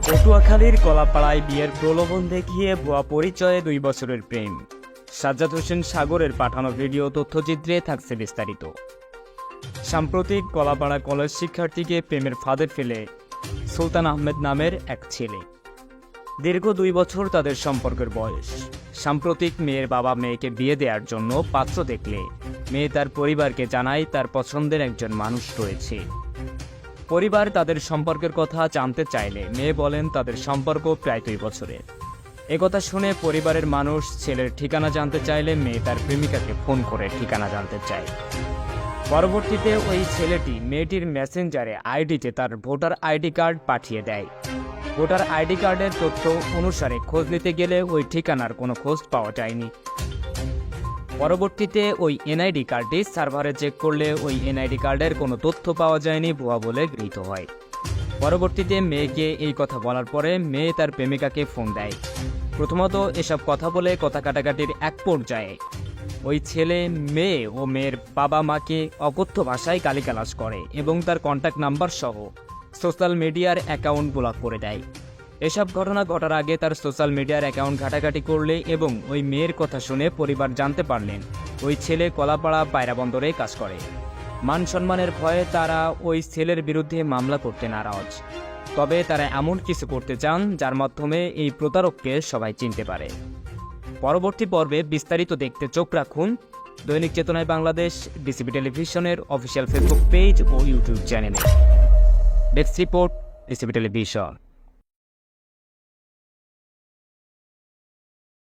পটুয়াখালীর কলাপাড়ায় বিয়ের প্রলোভন দেখিয়ে ভুয়া পরিচয়ে 2 বছরের প্রেম। সাজ্জাদ হোসেন সাগরের পাঠানো ভিডিও তথ্যচিত্রে থাকছে বিস্তারিত। সাম্প্রতিক কলাপাড়া কলেজ শিক্ষার্থীকে প্রেমের ফাঁদে ফেলে সুলতান আহমেদ নামের এক ছেলে। দীর্ঘ 2 বছর তাদের সম্পর্কের বয়স। সাম্প্রতিক মেয়ের বাবা মেয়েকে বিয়ে দেওয়ার জন্য পাত্র দেখলে মেয়ে তার পরিবারকে জানায় তার পছন্দের একজন মানুষ রয়েছে। পরিবার তাদের সম্পর্কের কথা জানতে চাইলে মেয়ে বলেন তাদের সম্পর্ক প্রায় 2 বছরের। একথা শুনে পরিবারের মানুষ ছেলের ঠিকানা জানতে চাইলে মেয়ে তার প্রেমিকাকে ফোন করে ঠিকানা জানতে চায়। পরবর্তীতে ওই ছেলেটি মেয়েটির মেসেঞ্জারে আইডিতে তার ভোটার আইডি কার্ড পাঠিয়ে দেয়। ভোটার আইডি কার্ডের তথ্য অনুসারে খোঁজ নিতে গেলে ওই ঠিকানার কোনো খোঁজ পাওয়া যায়নি। পরবর্তীতে ওই এনআইডি কার্ডটি সার্ভারে চেক করলে ওই এনআইডি কার্ডের কোনো তথ্য পাওয়া যায়নি, ভুয়া বলে গৃহীত হয়। পরবর্তীতে মেয়েকে এই কথা বলার পরে মেয়ে তার প্রেমিকাকে ফোন দেয়। প্রথমত এসব কথা বলে কথা কাটাকাটির এক পর্যায়ে ওই ছেলে মেয়ে ও মেয়ের বাবা মাকে অকথ্য ভাষায় গালিগালাজ করে এবং তার কন্ট্যাক্ট নাম্বার সহ সোশ্যাল মিডিয়ার অ্যাকাউন্ট ব্লক করে দেয়। এসব ঘটনা ঘটার আগে তার সোশ্যাল মিডিয়ার অ্যাকাউন্ট ঘাটাঘাটি করলে এবং ওই মেয়ের কথা শুনে পরিবার জানতে পারলেন ওই ছেলে কলাপাড়া পায়রা বন্দরে কাজ করে। মান সম্মানের ভয়ে তারা ওই ছেলের বিরুদ্ধে মামলা করতে নারাজ। তবে তারা এমন কিছু করতে চান যার মাধ্যমে এই প্রতারককে সবাই চিনতে পারে। পরবর্তী পর্বে বিস্তারিত দেখতে চোখ রাখুন দৈনিক চেতনায় বাংলাদেশ, ডিসিবি টেলিভিশনের অফিসিয়াল ফেসবুক পেজ ও ইউটিউব চ্যানেলে। Desk report, DCB television.